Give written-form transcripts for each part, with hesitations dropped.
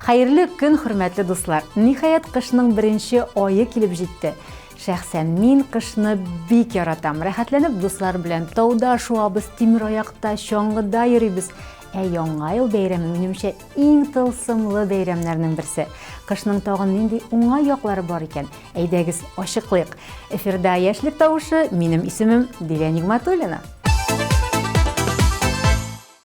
Hayırlı gün hürmetli dostlar. Nihayet kışның birinci ayı kilip җитте. Şәхсән мин кышны бик яратам. Рәхәтләнеп дуслар белән тауда шуабыз, тимер аякта, чаңгыда йөрибез. Яңа ел бәйрәме минемчә иң тылсымлы бәйрәмнәрнең берсе. Кышның тагын нинди уңай яклары бар икән. Әйдәгез, ачыклыйк. Эфирда яшьлек тавышы, минем исемем Диля Нигъмәтуллина.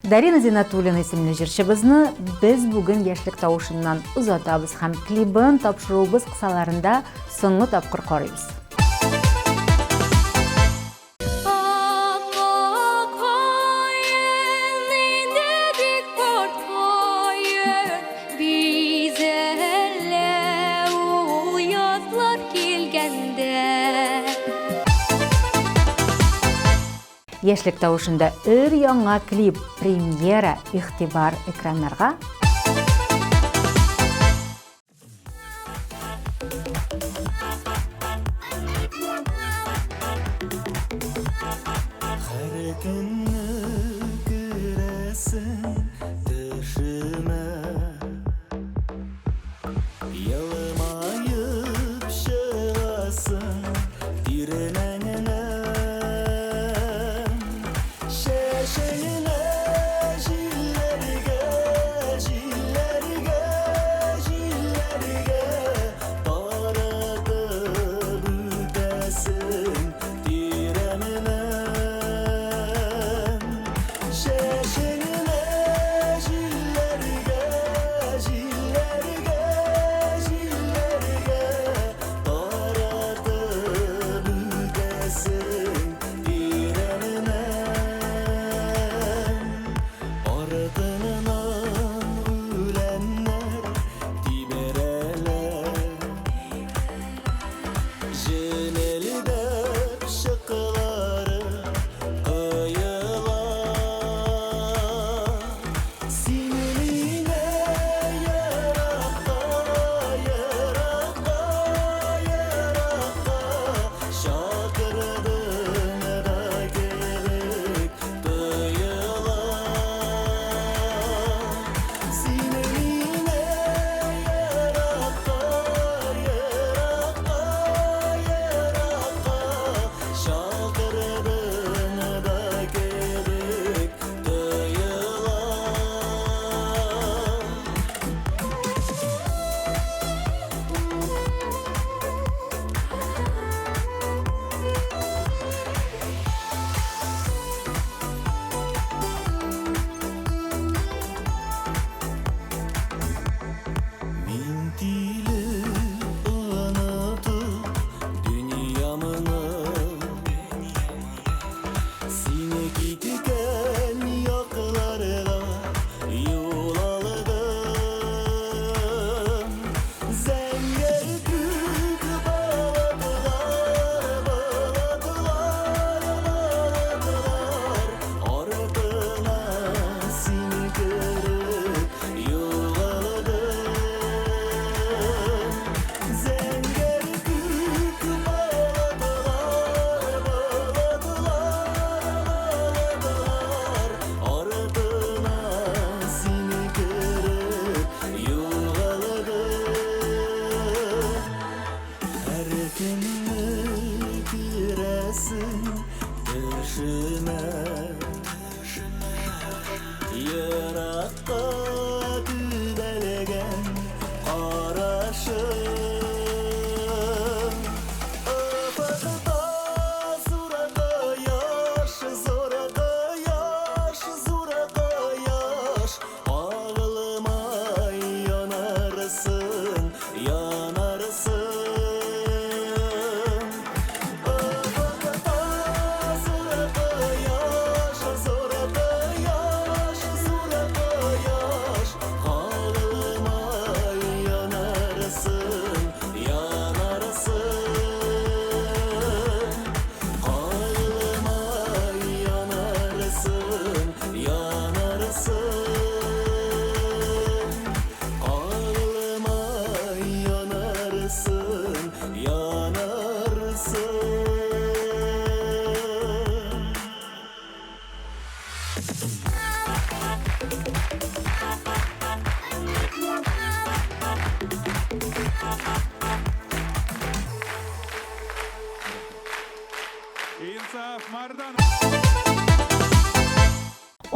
Дарина Зинатуллина исемле җырчыбызны без бүген яшьлек тавышыннан узатабыз һәм клибын тапшыруыбыз кысаларында соңгы тапкыр карыйбыз. Яшьлек тавышында өр-яңа клип премьера игътибар экраннарга.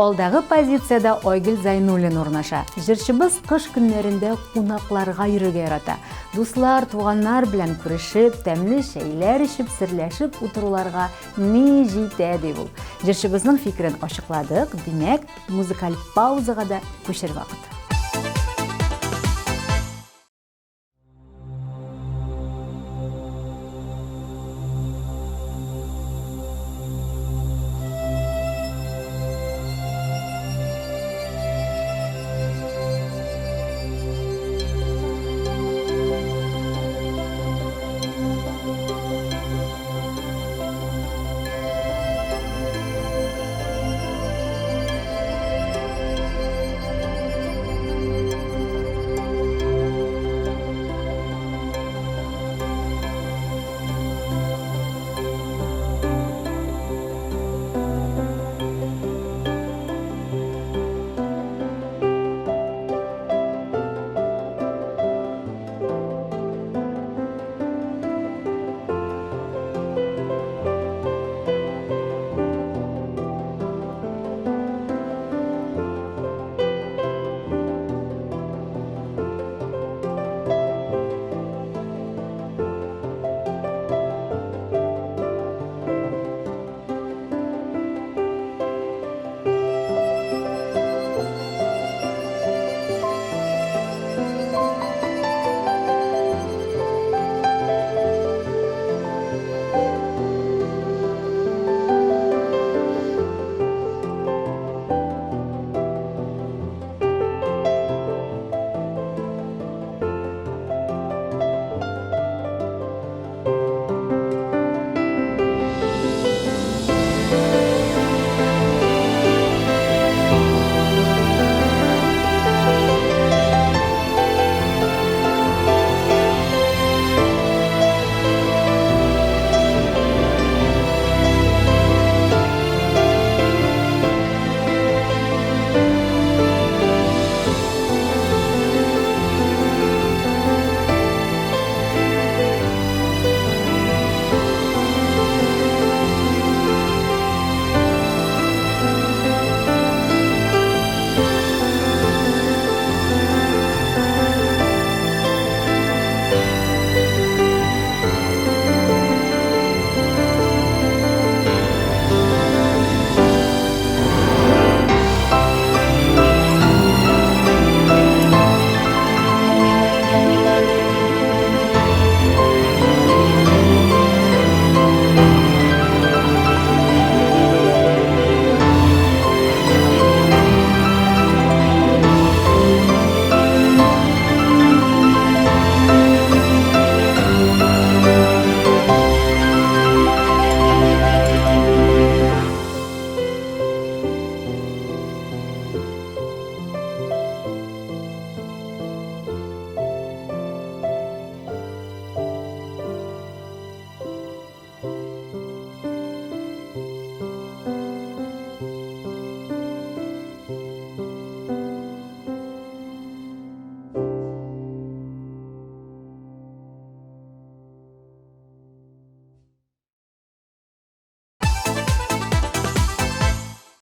Алдағы позицияда Ойгүл Зайнуллин урнаша. Җырчыбыз кыш көннәрендә кунакларга йөрергә ярата. Дуслар, туганнар белән күрешеп, тәмле чәйләр эчеп, серләшеп утыруларга ни җитә ди ул. Җырчыбызның фикерен ачыкладык, димәк, музыкаль паузага да күчер вакыт.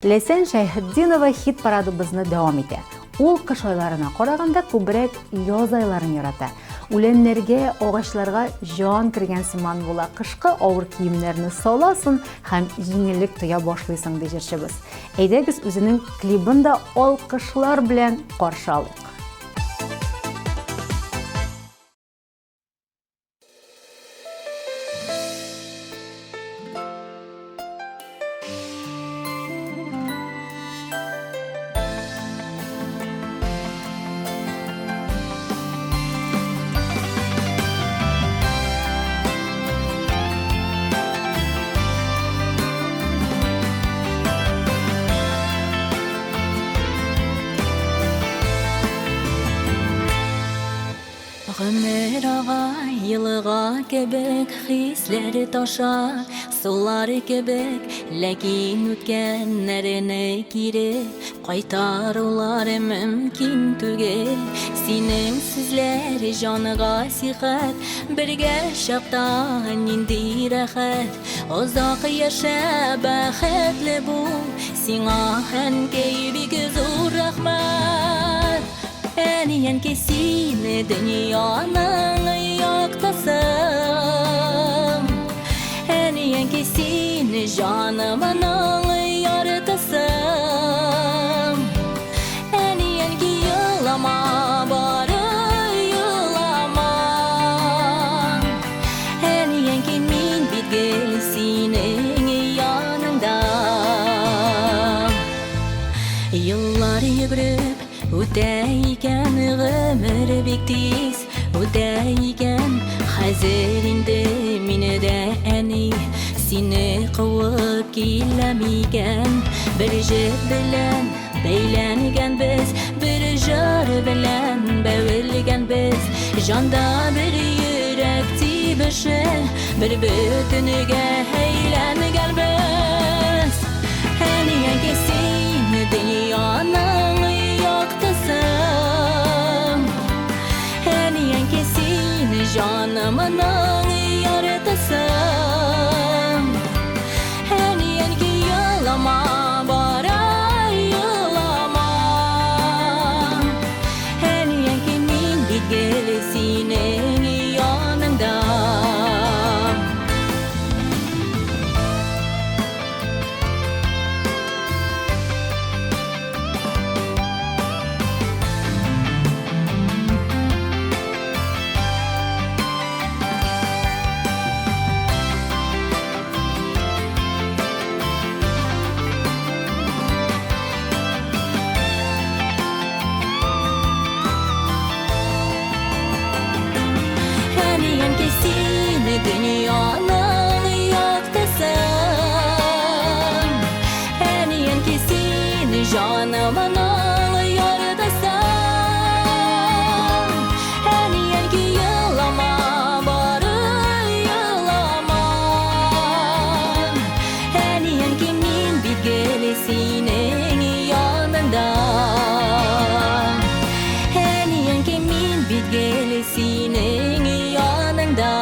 Ләйсән Шәйхетдинова хит парадыбызны дәвам итә. Ул кыш айларына караганда күбрәк яз айларын ярата. Үләннәргә, агачларга җан кергән сыман була. Кышкы авыр киемнәрне саласың һәм җиңеллек тоя башлыйсың ди җырчыбыз. Әйдәгез үзенең клибын да алкышлар белән каршы алыйк. Гомер ага йылыга кебек хисләре таша, сулары кебек, ләкин үткәннәрне кире кайтарулар мөмкин түгел. Синең сүзләр җаныга сихәт, бергә чакта нинди рәхәт, Ozaq yaşa bәхетле бул, сиңа әнкәй бик зур рәхмәт. Әниянки сине дөньяның яктысың, әниянки сине җанымның яртысың. Әниянки елама бары елама, әниянки мин бит гел синең яныңда. Yıllar yugurib o'taygan, g'umr bek tez o'taygan. Hazir endi menida ani seni quvib kelamigan. Bir jib bilan beylangan biz, bir jar bilan bevilgan biz. Jonda bir yurak tibishi, bir bütünüge aylangan biz. Әниянки seni dünyanın yaktısın, әниянки seni canımın yartısın. Әниянки yılama bara yılama, әниянки min bit gel senin yanında. Әниянки seni dünyanın yaktısın, әниянки seni canımın yartısın. Әниянки yılama bari yılama, әниянки min bit gel senin yanında. әниянки min bit gel senin yanında.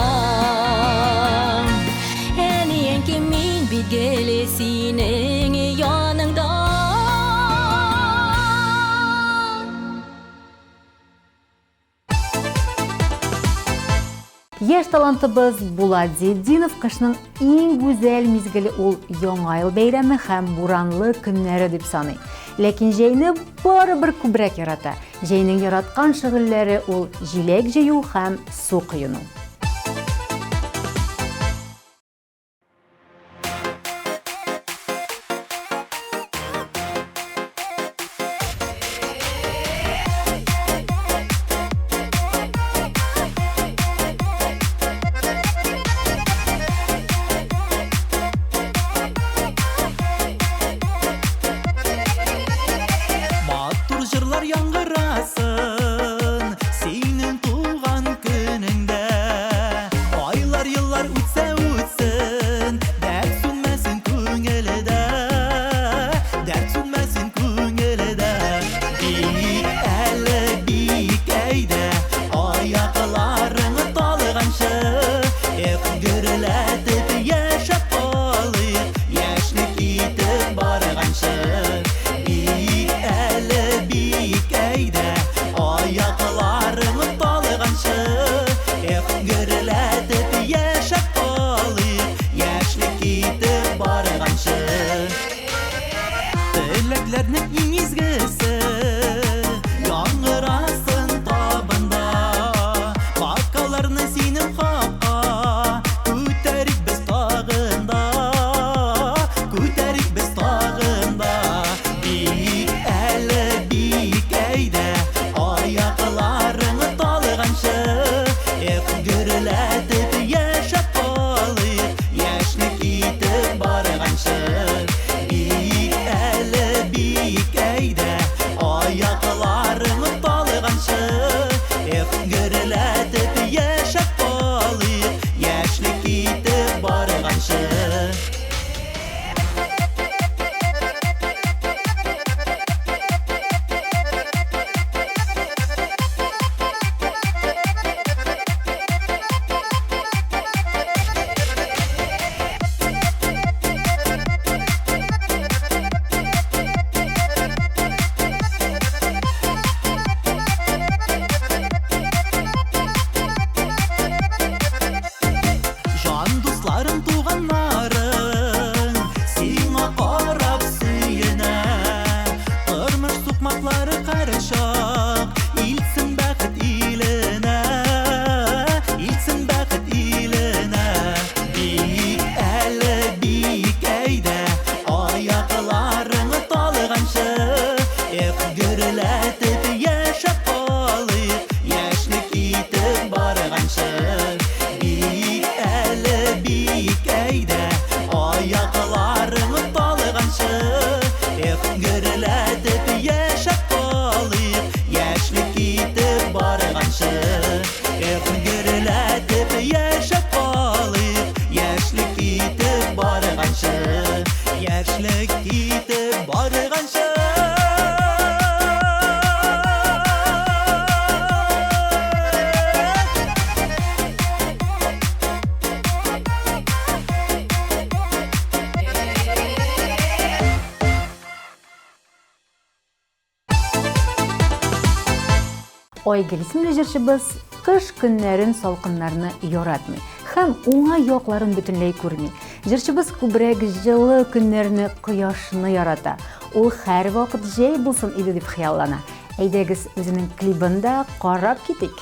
әниянки min bit gel senin yanında. Яшь талантыбыз Буладзетдинов кышның иң гүзәл мизгеле ул Яңа ел бәйрәме һәм буранлы көннәре дип саный. Ләкин җәйне барыбер күбрәк ярата. Җәйнең яраткан шөгыльләре ул җиләк җыю һәм су коену. Матур җырлар яңгырасын синең туган көнеңдә. Aygül isimli җырчыбыз кыш көннәрен салкыннарны яратмый һәм уңай якларын бөтенләй күрми. Җырчыбыз күбрәк җылы көннәрне, кояшны ярата. Ул һәр вакыт җәй булсын иде дип хыяллана. Әйдәгез үзенең клибын да карап китик.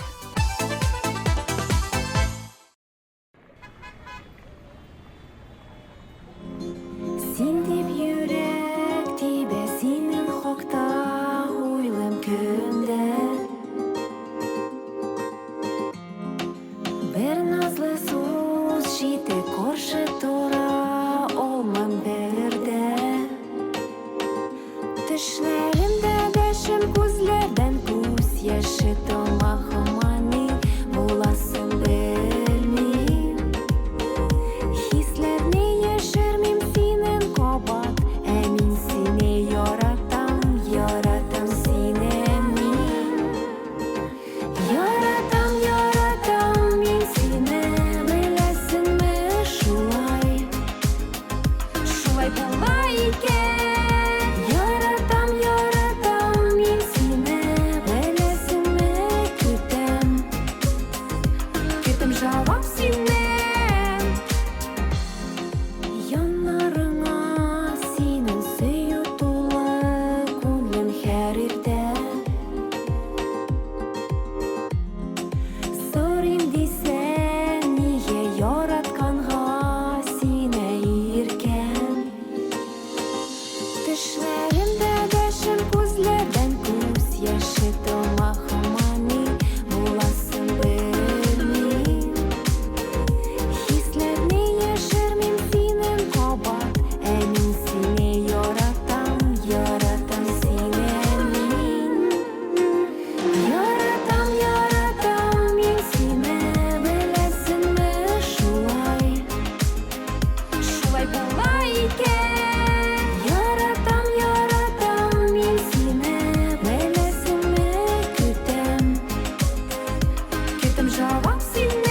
Син дип йөрәк тибә синең хакта уйлым көндә. Бер назлы сүз җитә каршы тора алмам бердә. Төшләремдә дәшем күзләрдән күз яше тамагымны буласын белмим. Хисләрне яшермим синең кабат, ә мин сине яратам, яратам сине мин. Яратам, яратам мин сине, беләсеңме шулай. Шулай була икән. Яратам, яратам мин сине, беләсеңме көтәм. Көтәм җавап синнән. Яннарыңа синең сөю тулы күңлем һәр иртә. Сорыйм дисәң, нигә яратканга сине иркән. Төшләремдә дәшем күзләрдән күз яше тамагымны буласын белмим. Хисләрне яшермим синең кабат, ә мин сине яратам, яратам сине мин. Яратам, яратам мин сине, беләсеңме шулай. Шулай була икән. Яратам, яратам мин сине, беләсеңме көтәм. Көтәм җавап синнән.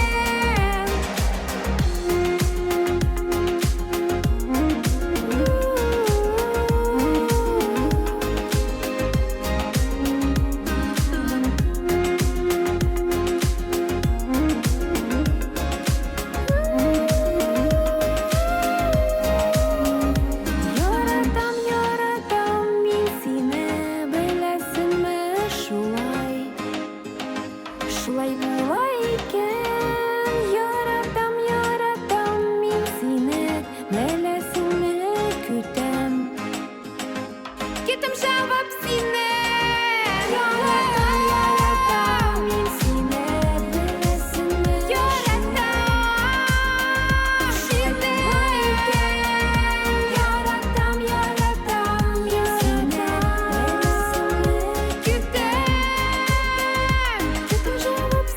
Яратам, яратам мин сине, беләсеңме шулай. Шулай була икән. Яратам, яратам мин сине, беләсеңме көтәм. Көтәм җавап синнән. Яратам, яратам мин сине, беләсеңме яратам. Сине икән. Яратам, яратам мин сине, беләсеңме көтәм. Көтәм җавап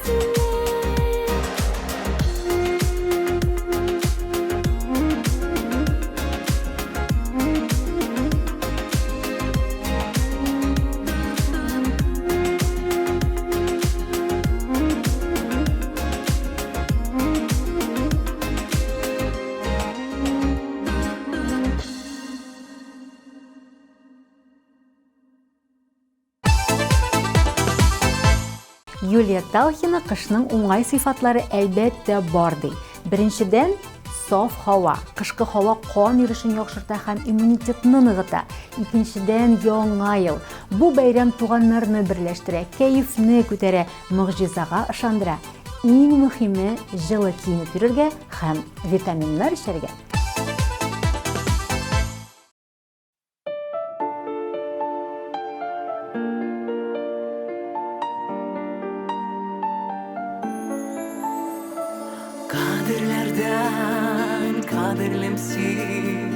Юлия Талхина кышның уңай сыйфатлары әлбәттә бар ди. Беренчедән, саф һава. Кышкы һава кан йөрешен яхшырта һәм иммунитетны ныгыта. Икенчедән, яңа ел. Бу бәйрәм туганнарны берләштерә, кәефне күтәрә, мөгъҗизага ышандыра. Иң мөһиме, җылы киенеп йөрергә һәм витаминнар эчәргә. Kaderlerden kaderlemsin,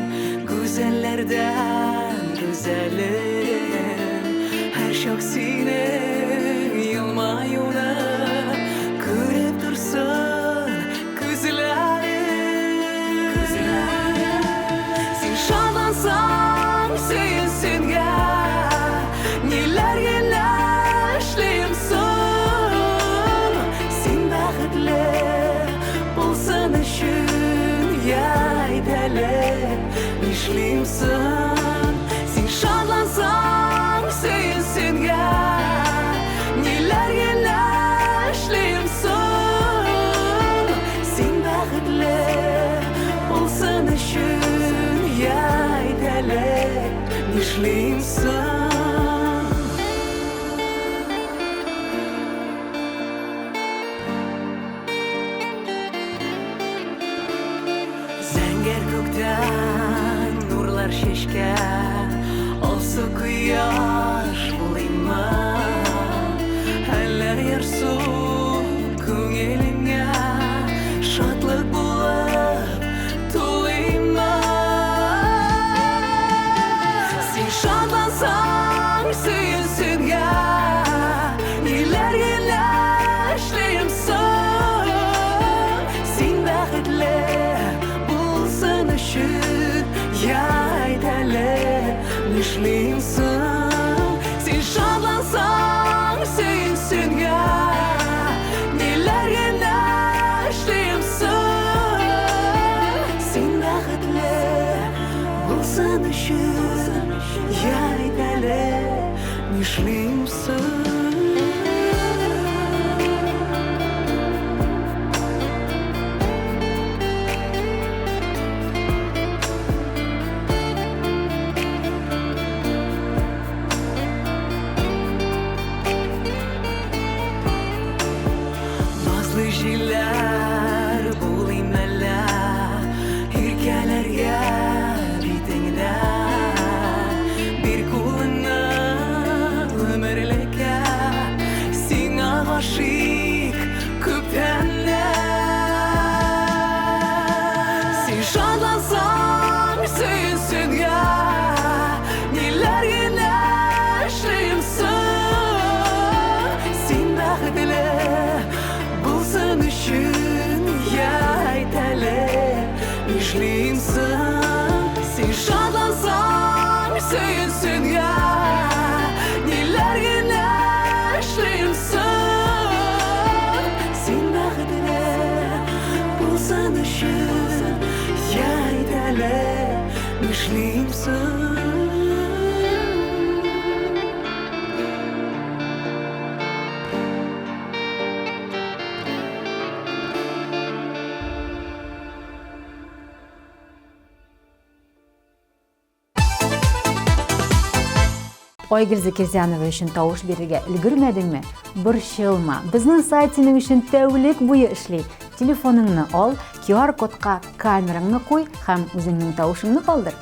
güzellerden güzelim. Her şaksine yılmayına görüp dursun kızlarım. Sen şanlansan sevinsin ya, neler yaşlıyımsın. Sen bәхетле bulsan üçün yaydele işliyimsin. Sen şanlansan sevinsin ya, neler Нишлимсың Зәңгәр күктән нурлар шешкән Алсы кояш булыймы Әллә ярсу күңелеңә Шатлык булып тулыймы Син шатлансаң сөйенсенгә Ниләр генә эшләймсең Син бәхетле булсын өчен Я әйт әле нишлимсең Син шатлансаң сөйенсенгә Ниләр генә эшләймсең Син бәхетле булсын өчен Я әйт әле нишлимсең Назлы җилләр булыйм әллә Иркәләргә битеңдә Бир кулыңны өмерлеккә Сиңа гашыйк күптәннән Син шатлансаң сөйенсенгә Ниләр генә эшләймсең Син бәхетле булсын өчен Я әйт әле нишлимсең Син шатлансаң сөйенсенгә Ниләр генә эшләймсең Син бәхетле булсын өчен Я әйт әле нишлимсең Айгөл Закирзянова өчен тавыш бирергә өлгермәдеңме? Борчылма. Безнең сайт синең өчен тәүлек буе эшли. Телефоныңны ал, QR кодка камераңны куй һәм үзеңнең тавышыңны калдыр.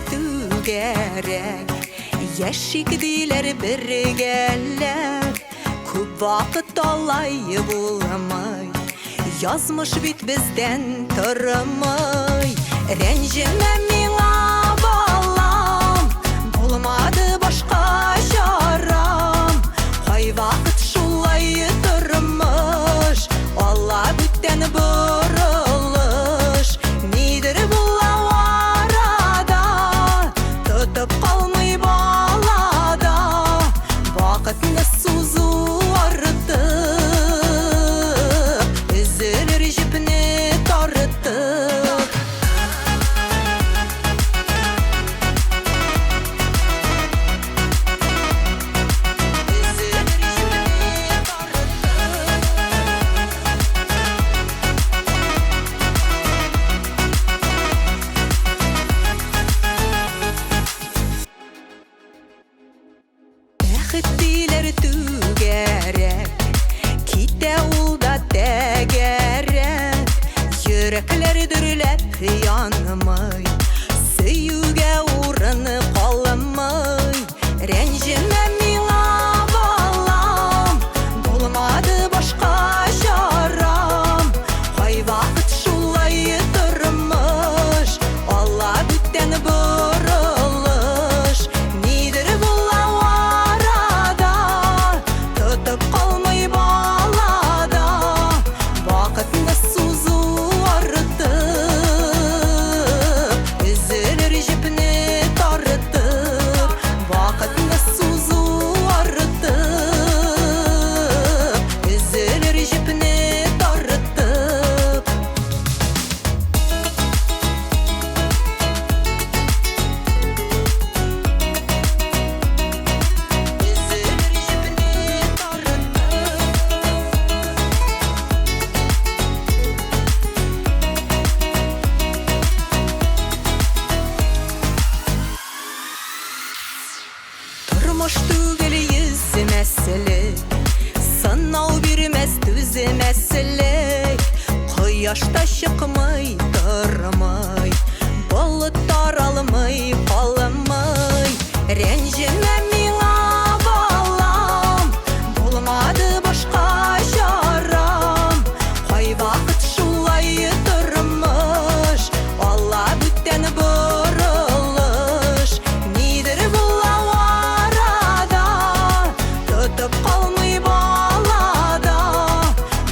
Tügerek Яшик дилер бергәләр Күп вакыт алай булмый Язмыш бит бездән тормый Рәнҗемә миңа балам Булмады башка чарам Кай вакыт шулай тормыш Алла бүтән борылыш Нидер була арада Тотып калмый балада Вакытны сузу артып Өзелер җипне тартып Бәхеттиләр түгәрәк Китә ул да тәгәрәк Йөрәкләр дөрләп янмый Сөюгә урыны калмый Рәнҗемә миңа балам Булмады башка чарам Кай вакыт шулай тормыш Алла бүтән борылыш Нидер була арада Тотып калмый балада Вакытны сузу артып Өзелер җипне тартып Кояшта чыкмый, тормый, болыттар алмый, калмый. Рәнҗемә миңа балам, булмады башка чарам. Кай вакыт шулай тормыш, Алла бүттән борылыш. Нидер була арада, тотып калмый балада.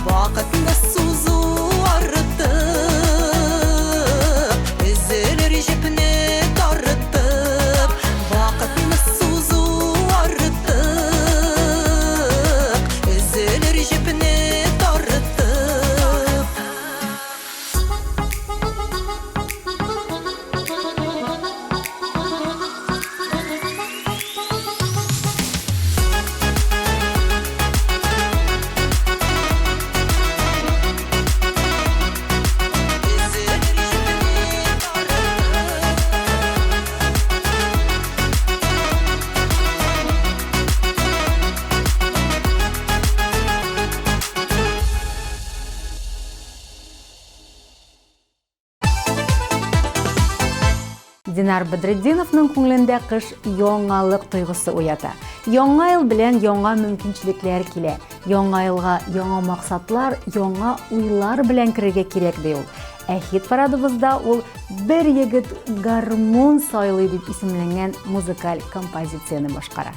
Вакытны сузу артып, өзелер җепне тартып. Вакытны сузу артып, өзелер җепне тартып. Динар Бадретдиновның күңелендә кыш яңалык тойгысы уята. Яңа ел белән яңа мөмкинчелекләр килә. Яңа елга яңа максатлар, яңа уйлар белән керергә кирәк ди ул. Хит парадыбызда ул бер егет гармун сайлый дип исемләнгән музыкаль композицияне башкара.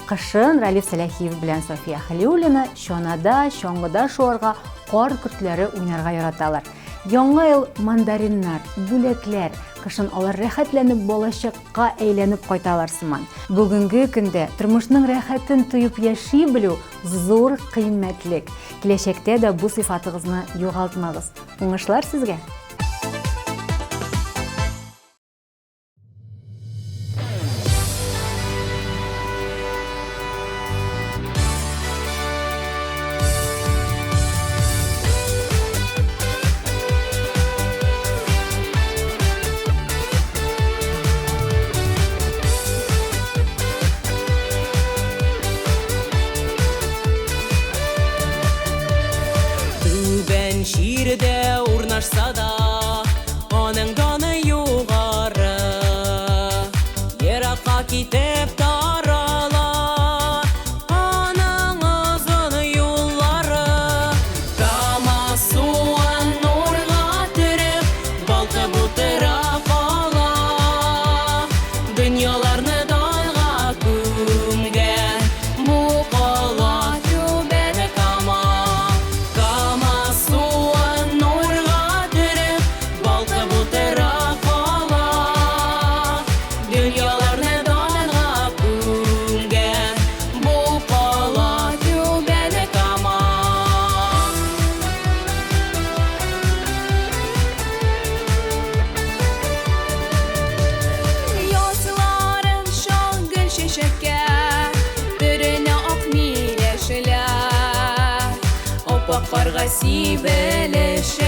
Кышын Ралиф Сәләхиев белән София Халиуллина чонада, чоңгыда шуарга кар көртләре уйнарга яраталар. Яңа ел мандариннар, бүләкләр, кышын алар рәхәтләнеп балачакка әйләнеп кайталар сыман. Бүгенге көндә тормышның рәхәтен тоеп яши белү зур кыйммәтлек. Киләчәктә дә бу сыйфатыгызны югалтмагыз. Уңышлар сезгә! Birde urnaşsa da onun donu yuğarı Yerakka kitep taralar onun uzun yolları Kama suan nurga türüp balkı butıra kala Dünyalarını dayga kumgen bu kala tübeni kama Kama suan nurga türüp balkı butıra kala Dünyalarını dayga kumgen bu kala tübeni kama Yozların şangın şeşeker Dürüne akmileşiler Opak karga sibeleşer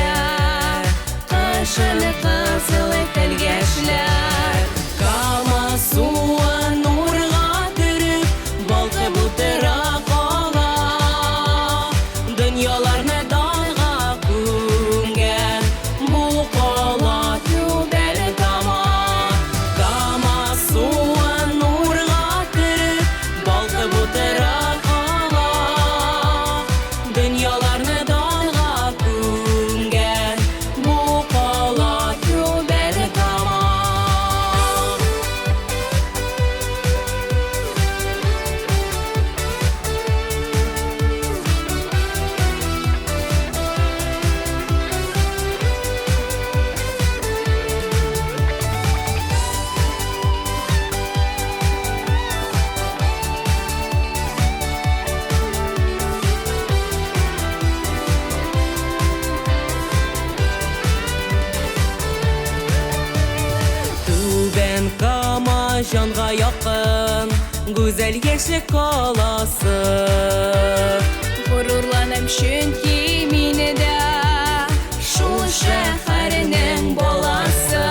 Kışını kızılı telgeşler Kama suan nurga türüp Balkı butıra kala Dünyalarını dayga kumgen Bu kala tübeli kama Kama suan nurga türüp Balkı butıra kala Dünyalarını dayga kumgen Bu kala tübeli kama Түбән Кама жанға якын Güzel yeşil kalası Gururlanım çünkü minide Şul şehirinin balası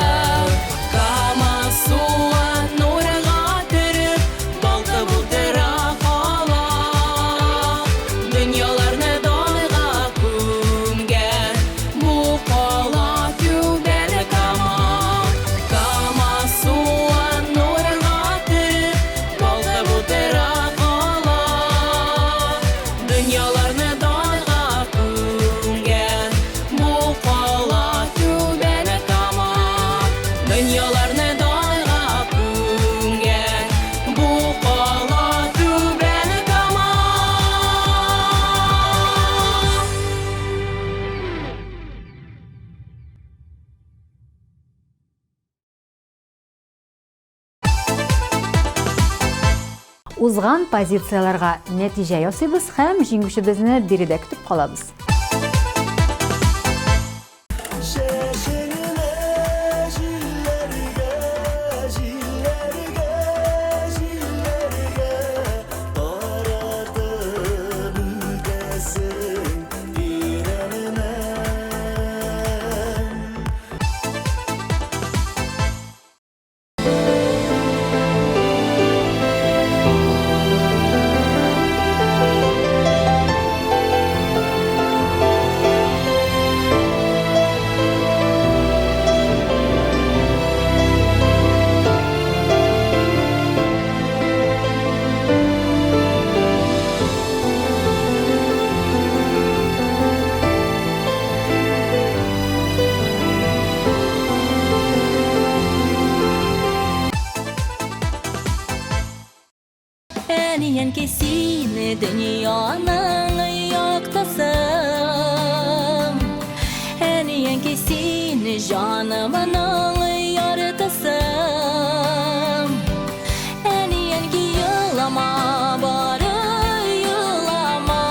Kama suan nurga türüp Balkı butıra kala Dünyalarını dayga kumgen Bu kala tübeli kama Kama suan nurga türüp Balkı butıra kala Dünyalarını dayga kumgen Bu kala tübeli kama Dünyalarını dayga kumgen Bu kala tübeli kama Узган позицияларга нәтиҗә ясыйбыз һәм җиңүчебезне биредә көтеп калабыз. Şeşeline jillerge, jillerge, jillerge Aradım ülkesin direnine Eniyen kesini dünyanın yaktasın Eniyen kesini canımın yarıtasın Eniyen ki yılama bari yılama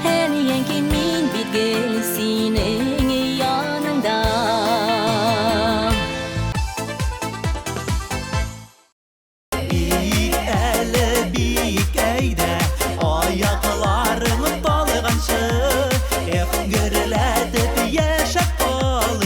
Eniyen ki min bitgesinin yanında Biyik eli biyik eyde Ayaklarını dalgança Hep gürüledip yaşap kalıp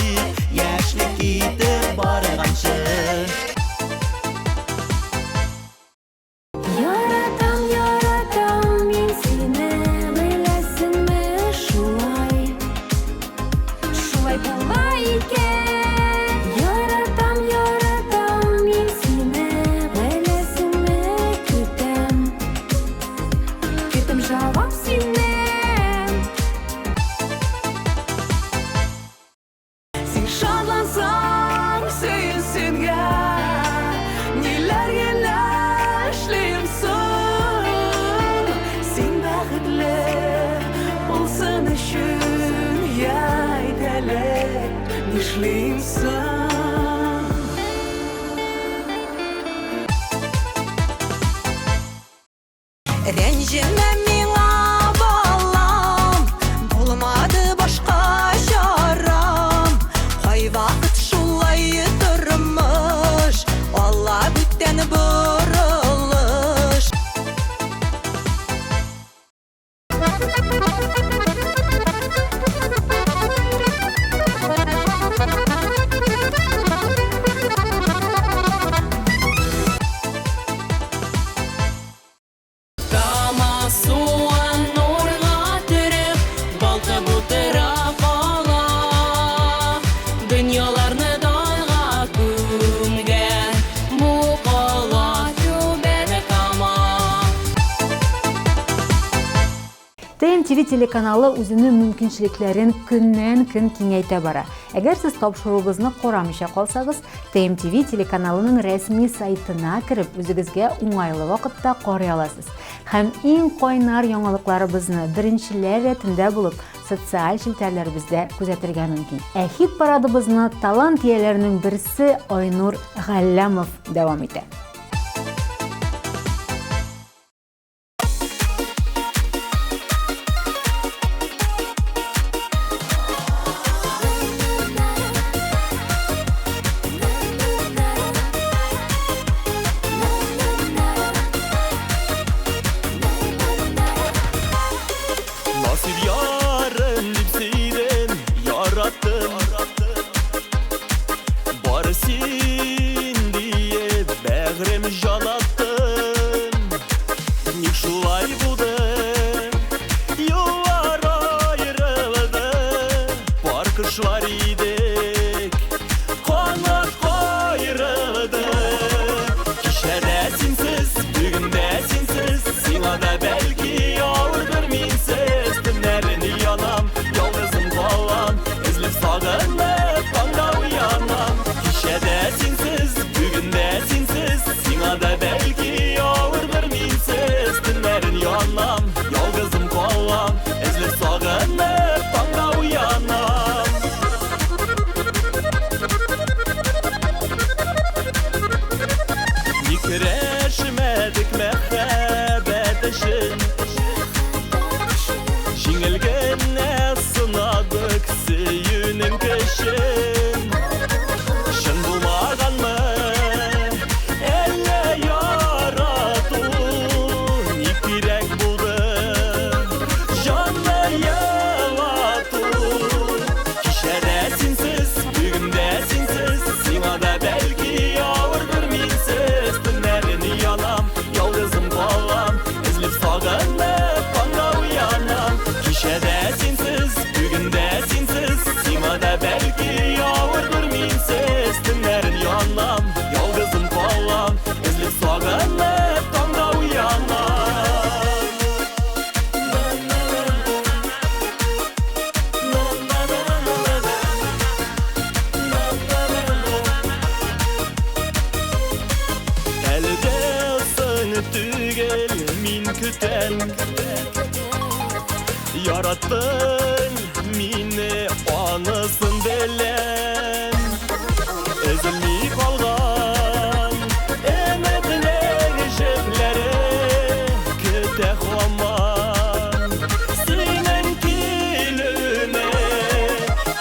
Ренжіме миңа балам, болмады башқа жарам. Қай вақыт шулай тұрмыш, Алла бүттен бұрылыш. Тама суан нурға түріп, балқы бұтыра қала. Дүнияларны дайға күнген, бұл қала түбәді кама. ТМТV телеканалы үзенең мөмкинчелекләрен көннән-көн киңәйтә бара. Әгәр сез тапшыруыгызны карамыйча калсагыз, ТМТV телеканалының рәсми сайтына кирип, үзегезгә уңайлы вакытта карый аласыз. Һәм иң кайнар яңалыкларыбызны беренчеләр рәтендә булып, социаль челтәрләребездә күзәтергә мөмкин. Ә хит парадыбызны талант ияләренең берсе Айнур Галләмов дәвам итә. Nasip yarın dipsiden yarattım Bari sen diye bäğrem can attım Ник şulay buldu Yollar ayrıldı Var kışlar idik Kanat ayrıldı Kişede sinsiz, bugünde sinsiz Sina da belki yağırdır minsiz Tünlerini yanam, yalnızım kalan Ezilip sağınıp, bana uyanam Kişede sinsiz, bugünde sinsiz Sina da belki yağırdır minsiz Tünlerini yanam, yalnızım kalan Ezilip sağınıp, bana uyanam Nikreşmedik mehabbet için Жеңілгенне сынадық сүйінің кешін Шын болмағанмы әлі ярату Не керек болды жанны елату Кешеде сенсіз, бүгінде сенсіз Сиңа да бәлки ауырдыр менсіз Түнәрін янам, ялғызым қалам Ізліп сағынып, қанға уянам Kişede sinsiz, bugünde sinsiz Sima da belki yağırdır minsiz Tünlerin yanam, yalgızım kalam Ezilip sağınıp, tanga uyanam Elde sını tügel min küten Yarattın mini anısın bilen Ezilmey kalgan emedler jefleri Küte xaman Senin kilüne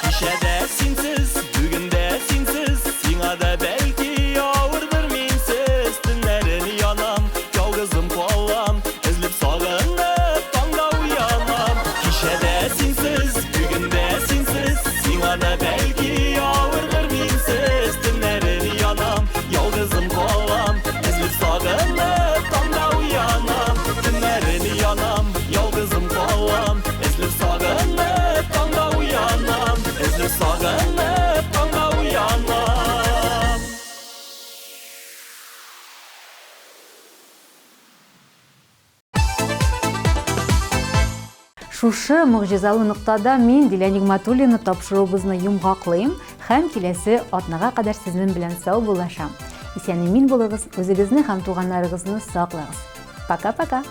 Kişede sinsiz, bugünde sinsiz Sina da belki yağırdır minsiz Tünlerin yanam, yalgızım kalam Ezilip sağınıp, tanga uyanam Kişede sinsiz, bugünde sinsiz Sina da belki yağırdır minsiz Tünlerin yanam, yalgızım kalam Ezilip sağınıp, tanga uyanam Tünlerin yanam, yalgızım kalam Ezilip sağınıp, tanga uyanam Ezilip sağınıp, tanga uyanam Шушы мөгъҗизалы ноктада мин Дилә Нигъмәтуллина тапшыруыбызны йомгаклыйм һәм киләсе атнага кадәр сезнең белән сау булашам. Исән-имин булыгыз, үзегезне һәм туганнарыгызны саклагыз. Пока-пока.